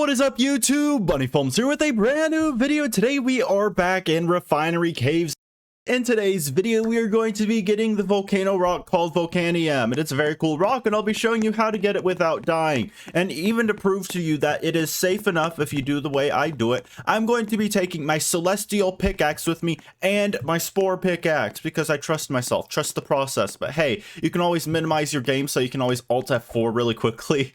What is up, YouTube? Bunny Films here with a brand new video. Today we are back in Refinery Caves. In today's video, we are going to be getting the volcano rock called Volcanium, and it's a very cool rock, and I'll be showing you how to get it without dying. And even to prove to you that it is safe enough if you do the way I do it, I'm going to be taking my celestial pickaxe with me and my spore pickaxe because I trust myself, trust the process. But hey, you can always minimize your game, so you can always Alt F4 really quickly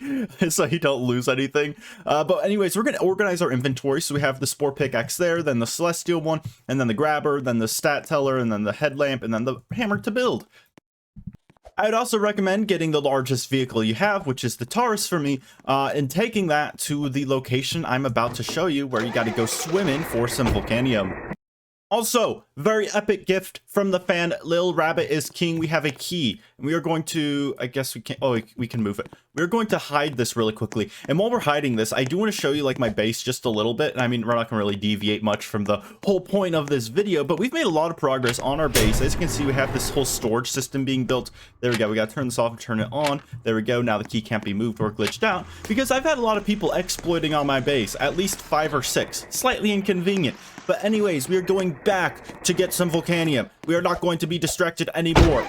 so you don't lose anything. But anyways, we're going to organize our inventory. So we have the spore pickaxe there, then the celestial one, and then the grabber, then the stat teller, and then the headlamp, and then the hammer to build. I would also recommend getting the largest vehicle you have, which is the Taurus for me, and taking that to the location I'm about to show you, where you got to go swimming for some Volcanium. Also, very epic gift from the fan, Lil Rabbit is King. We have a key, and we are going to, I guess we can't, oh, we can move it. We're going to hide this really quickly. And while we're hiding this, I do want to show you like my base just a little bit. I mean, we're not gonna really deviate much from the whole point of this video, but we've made a lot of progress on our base. As you can see, we have this whole storage system being built. There we go. We got to turn this off and turn it on. There we go. Now the key can't be moved or glitched out because I've had a lot of people exploiting on my base, at least 5 or 6. Slightly inconvenient. But anyways, we are going back to get some Volcanium. We are not going to be distracted anymore.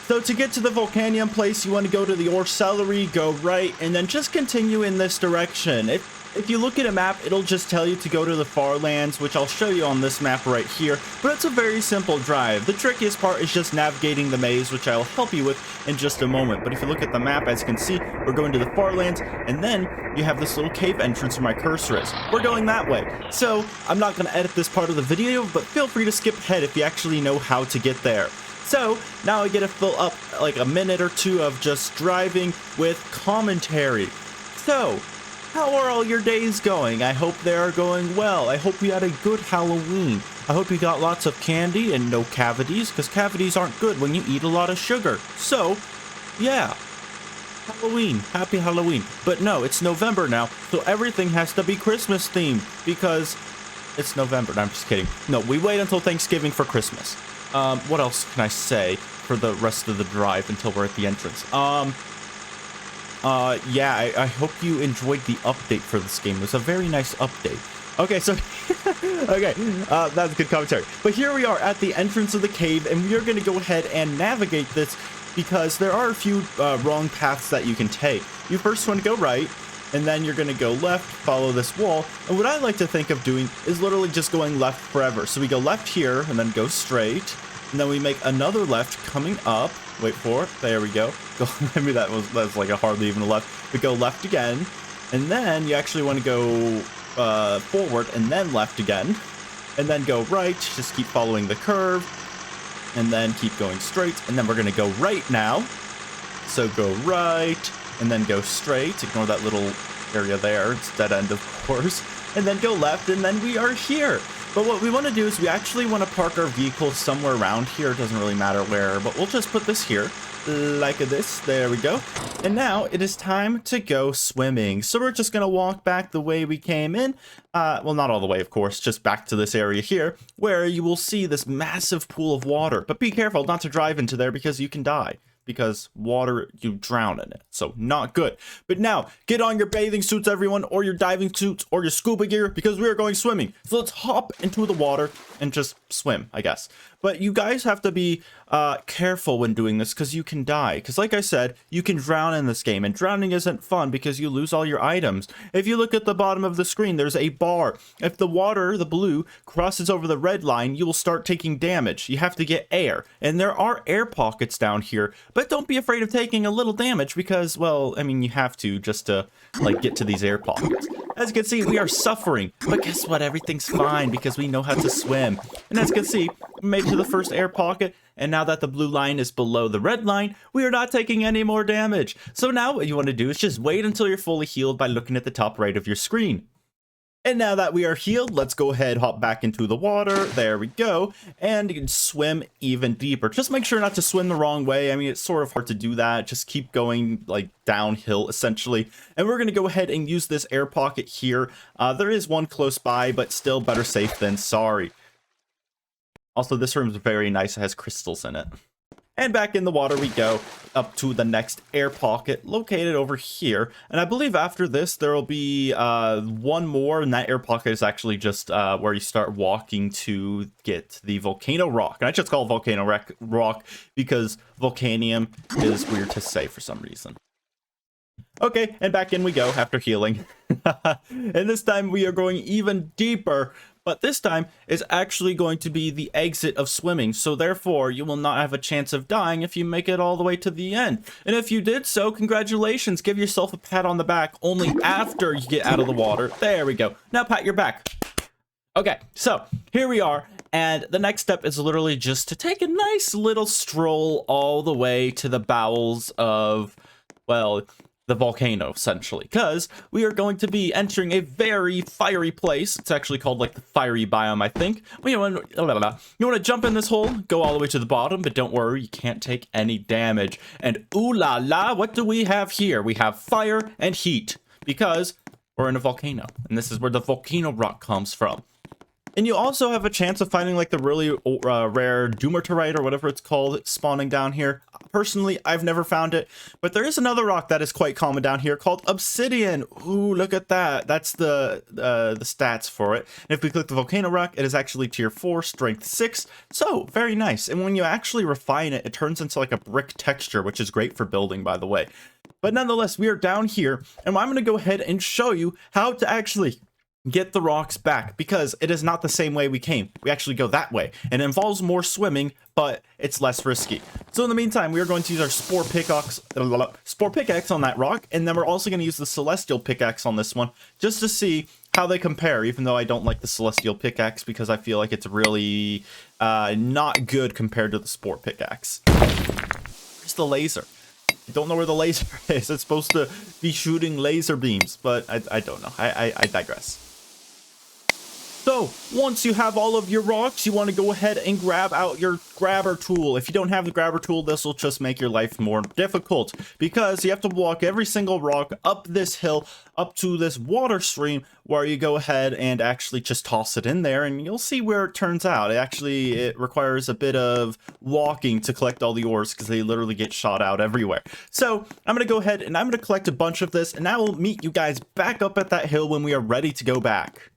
So to get to the Volcanium place, you want to go to the ore celery, go right, and then just continue in this direction. If you look at a map, it'll just tell you to go to the far lands, which I'll show you on this map right here, but it's a very simple drive. The trickiest part is just navigating the maze, which I'll help you with in just a moment. But if you look at the map, as you can see, we're going to the far lands, and then you have this little cave entrance where my cursor is. We're going that way. So I'm not going to edit this part of the video, but feel free to skip ahead if you actually know how to get there. So now I get to fill up like a minute or two of just driving with commentary. So how are all your days going? I hope they are going well. I hope you had a good Halloween. I hope you got lots of candy and no cavities, because cavities aren't good when you eat a lot of sugar. So, yeah. Halloween. Happy Halloween. But no, it's November now, so everything has to be Christmas themed, because it's November. No, I'm just kidding. No, we wait until Thanksgiving for Christmas. What else can I say for the rest of the drive until we're at the entrance? Yeah, I hope you enjoyed the update for this game. It was a very nice update. Okay, so, okay, that's good commentary. But here we are at the entrance of the cave, and we are going to go ahead and navigate this because there are a few wrong paths that you can take. You first want to go right, and then you're going to go left, follow this wall. And what I like to think of doing is literally just going left forever. So we go left here, and then go straight, and then we make another left coming up. Wait for it. There we go. Maybe that was like a hardly even a left. We go left again, and then you actually want to go forward and then left again, and then go right. Just keep following the curve, and then keep going straight. And then we're going to go right now. So go right, and then go straight. Ignore that little area there. It's dead end, of course. And then go left, and then we are here. But what we want to do is we actually want to park our vehicle somewhere around here. It doesn't really matter where, but we'll just put this here like this. There we go. And now it is time to go swimming. So we're just going to walk back the way we came in. Well, not all the way, of course, just back to this area here where you will see this massive pool of water. But be careful not to drive into there because you can die. Because water, you drown in it. So not good. But now, get on your bathing suits, everyone, or your diving suits, or your scuba gear, because we are going swimming. So let's hop into the water and just swim, I guess. But you guys have to be careful when doing this, because you can die. Because like I said, you can drown in this game, and drowning isn't fun because you lose all your items. If you look at the bottom of the screen, there's a bar. If the water, the blue, crosses over the red line, you will start taking damage. You have to get air. And there are air pockets down here, but don't be afraid of taking a little damage because, well, I mean, you have to just to, like, get to these air pockets. As you can see, we are suffering, but guess what? Everything's fine because we know how to swim. And as you can see, we made it to the first air pocket, and now that the blue line is below the red line, we are not taking any more damage. So now what you want to do is just wait until you're fully healed by looking at the top right of your screen. And now that we are healed, let's go ahead, hop back into the water. There we go. And you can swim even deeper. Just make sure not to swim the wrong way. I mean, it's sort of hard to do that. Just keep going like downhill, essentially. And we're going to go ahead and use this air pocket here. There is one close by, but still better safe than sorry. Also, this room is very nice. It has crystals in it. And back in the water we go, up to the next air pocket located over here. And I believe after this there will be one more, and that air pocket is actually just where you start walking to get the volcano rock. And I just call it volcano rock because volcanium is weird to say for some reason. Okay, and back in we go after healing. And this time we are going even deeper, but this time is actually going to be the exit of swimming, so therefore you will not have a chance of dying if you make it all the way to the end. And if you did so, congratulations, give yourself a pat on the back only after you get out of the water. There we go. Now pat your back. Okay, so here we are, and the next step is literally just to take a nice little stroll all the way to the bowels of, well, the volcano, essentially, because we are going to be entering a very fiery place. It's actually called like the fiery biome, I think. You want to jump in this hole, go all the way to the bottom, but don't worry, you can't take any damage. And ooh la la, what do we have here? We have fire and heat, because we're in a volcano, and this is where the volcano rock comes from. And you also have a chance of finding like the really rare Doomerterite or whatever it's called spawning down here. Personally, I've never found it, but there is another rock that is quite common down here called obsidian. Ooh, look at that. That's the stats for it. And if we click the volcano rock, it is actually tier 4, strength 6. So very nice. And when you actually refine it, it turns into like a brick texture, which is great for building, by the way. But nonetheless, we are down here, and I'm going to go ahead and show you how to actually get the rocks back, because it is not the same way we came. We actually go that way, and it involves more swimming, but it's less risky. So in the meantime, we are going to use our spore pickaxe on that rock, and then we're also going to use the celestial pickaxe on this one, just to see how they compare, even though I don't like the celestial pickaxe because I feel like it's really not good compared to the spore pickaxe. Where's the laser? I don't know where the laser is. It's supposed to be shooting laser beams, but I don't know. I digress. So, once you have all of your rocks, you want to go ahead and grab out your grabber tool. If you don't have the grabber tool, this will just make your life more difficult, because you have to walk every single rock up this hill, up to this water stream, where you go ahead and actually just toss it in there, and you'll see where it turns out. It requires a bit of walking to collect all the ores, because they literally get shot out everywhere. So, I'm going to go ahead and I'm going to collect a bunch of this, and I will meet you guys back up at that hill when we are ready to go back.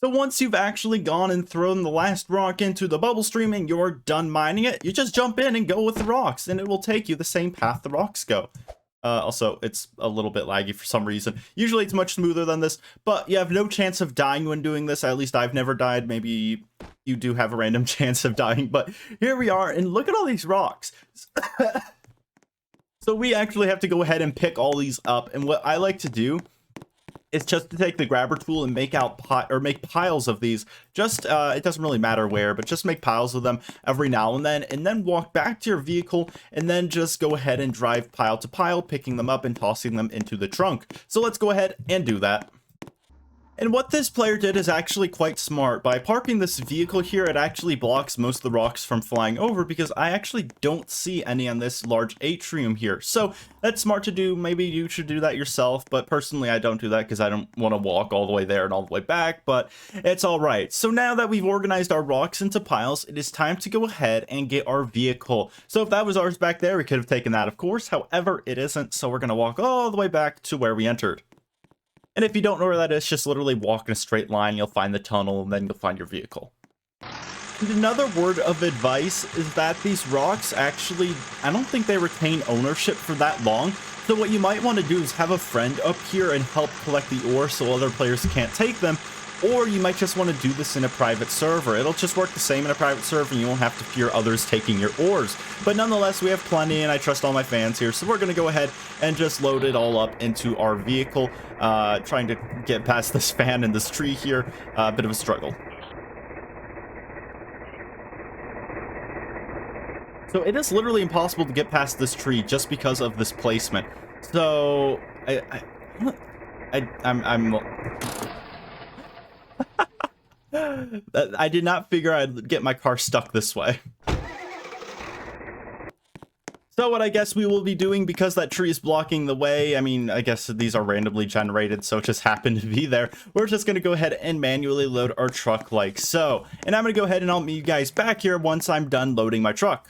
So once you've actually gone and thrown the last rock into the bubble stream and you're done mining it, you just jump in and go with the rocks, and it will take you the same path the rocks go. Also, it's a little bit laggy for some reason. Usually it's much smoother than this, but you have no chance of dying when doing this. At least I've never died. Maybe you do have a random chance of dying, but here we are, and look at all these rocks. So we actually have to go ahead and pick all these up, and what I like to do, it's just to take the grabber tool and make piles of these. Just it doesn't really matter where, but just make piles of them every now and then walk back to your vehicle, and then just go ahead and drive pile to pile, picking them up and tossing them into the trunk. So let's go ahead and do that. And what this player did is actually quite smart. By parking this vehicle here, it actually blocks most of the rocks from flying over, because I actually don't see any on this large atrium here. So that's smart to do. Maybe you should do that yourself, but personally I don't do that because I don't want to walk all the way there and all the way back, but it's all right. So now that we've organized our rocks into piles, it is time to go ahead and get our vehicle. So if that was ours back there, we could have taken that, of course. However, it isn't, so we're going to walk all the way back to where we entered. And if you don't know where that is, just literally walk in a straight line, you'll find the tunnel, and then you'll find your vehicle. And another word of advice is that these rocks actually, I don't think they retain ownership for that long. So what you might want to do is have a friend up here and help collect the ore so other players can't take them. Or you might just want to do this in a private server. It'll just work the same in a private server, and you won't have to fear others taking your ores. But nonetheless, we have plenty, and I trust all my fans here, so we're going to go ahead and just load it all up into our vehicle. Trying to get past this fan and this tree here, a bit of a struggle. So it is literally impossible to get past this tree just because of this placement. So I'm I did not figure I'd get my car stuck this way. So what I guess we will be doing, because that tree is blocking the way, I mean, I guess these are randomly generated, so it just happened to be there. We're just going to go ahead and manually load our truck like so. And I'm going to go ahead and I'll meet you guys back here once I'm done loading my truck.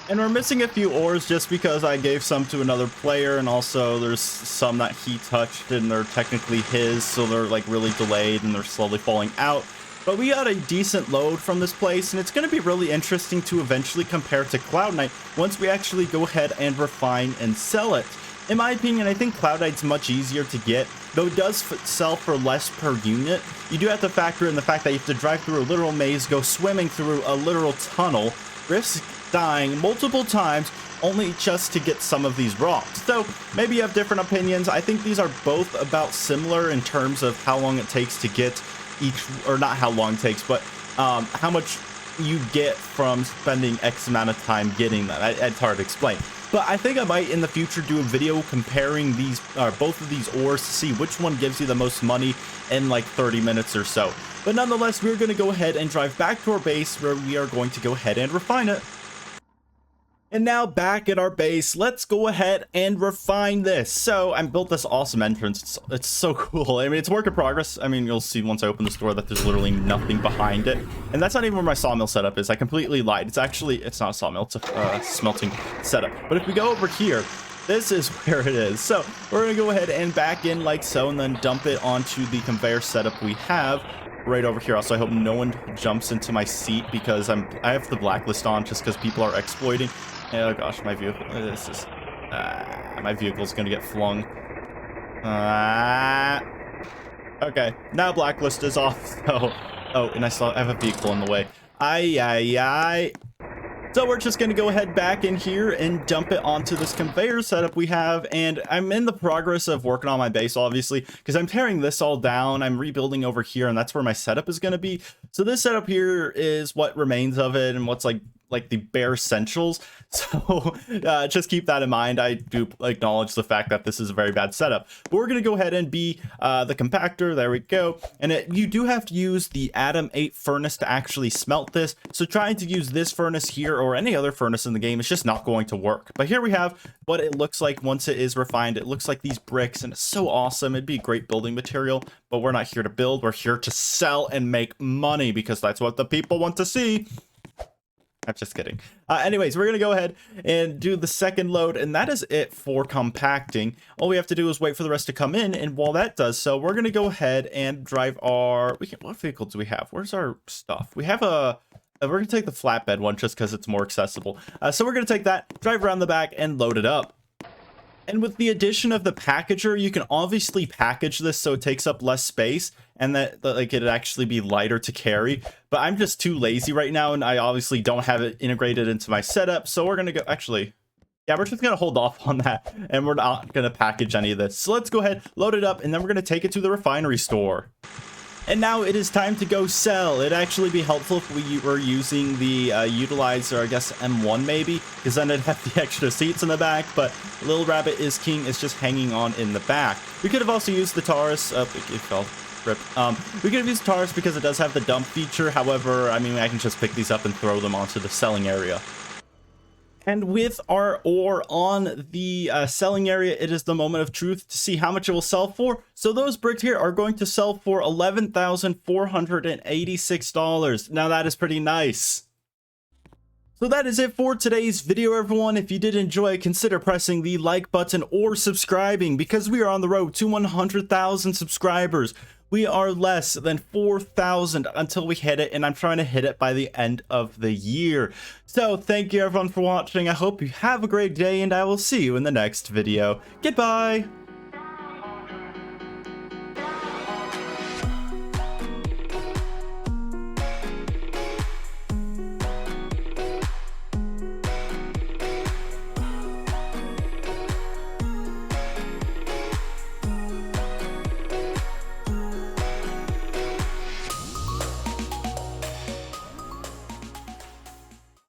And we're missing a few ores just because I gave some to another player, and also there's some that he touched and they're technically his, so they're like really delayed and they're slowly falling out. But we got a decent load from this place, and it's going to be really interesting to eventually compare to Cloudite once we actually go ahead and refine and sell it. In my opinion, I think Cloudite's much easier to get, though it does sell for less per unit. You do have to factor in the fact that you have to drive through a literal maze, go swimming through a literal tunnel, risk dying multiple times only just to get some of these rocks. So maybe you have different opinions. I think these are both about similar in terms of how long it takes to get each, or not how long it takes, but how much you get from spending X amount of time getting that. It's hard to explain. But I think I might in the future do a video comparing these, both of these ores, to see which one gives you the most money in like 30 minutes or so. But nonetheless, we're going to go ahead and drive back to our base where we are going to go ahead and refine it. And now back at our base, let's go ahead and refine this. So I built this awesome entrance. It's so cool. I mean, it's a work in progress. I mean, you'll see once I open this door that there's literally nothing behind it. And that's not even where my sawmill setup is. I completely lied. It's not a sawmill. It's a smelting setup. But if we go over here, this is where it is. So we're going to go ahead and back in like so, and then dump it onto the conveyor setup we have right over here. Also, I hope no one jumps into my seat because I have the blacklist on just because people are exploiting. Oh gosh, my vehicle. My vehicle's gonna get flung. Okay, now blacklist is off. So, oh, and I have a vehicle in the way. Aye. So we're just going to go ahead back in here and dump it onto this conveyor setup we have. And I'm in the progress of working on my base, obviously, because I'm tearing this all down. I'm rebuilding over here, and that's where my setup is going to be. So this setup here is what remains of it and what's like the bare essentials. So just keep that in mind. I do acknowledge the fact that this is a very bad setup, but we're going to go ahead and be the compactor. There we go. And you do have to use the Atom 8 furnace to actually smelt this. So trying to use this furnace here or any other furnace in the game is just not going to work. But here we have what it looks like once it is refined. It looks like these bricks, and it's so awesome. It'd be a great building material, but we're not here to build. We're here to sell and make money because that's what the people want to see. I'm just kidding. Anyways, we're going to go ahead and do the second load, and that is it for compacting. All we have to do is wait for the rest to come in, and while that does so, we're going to go ahead and drive our... what vehicle do we have? Where's our stuff? We have a... we're going to take the flatbed one just because it's more accessible. So we're going to take that, drive around the back, and load it up. And with the addition of the packager, you can obviously package this so it takes up less space and that like it'd actually be lighter to carry. But I'm just too lazy right now, and I obviously don't have it integrated into my setup. So we're going to go, actually, yeah, we're just going to hold off on that, and we're not going to package any of this. So let's go ahead, load it up, and then we're going to take it to the refinery store. And now it is time to go sell. It'd actually be helpful if we were using the utilizer, I guess M1 maybe, because then it'd have the extra seats in the back, but Little Rabbit is King is just hanging on in the back. We could have also used the Taurus. It fell. Rip. We could have used Taurus because it does have the dump feature. However, I mean, I can just pick these up and throw them onto the selling area. And with our ore on the selling area, it is the moment of truth to see how much it will sell for. So those bricks here are going to sell for $11,486. Now that is pretty nice. So that is it for today's video, everyone. If you did enjoy, consider pressing the like button or subscribing because we are on the road to 100,000 subscribers. We are less than 4,000 until we hit it, and I'm trying to hit it by the end of the year. So thank you everyone for watching. I hope you have a great day, and I will see you in the next video. Goodbye!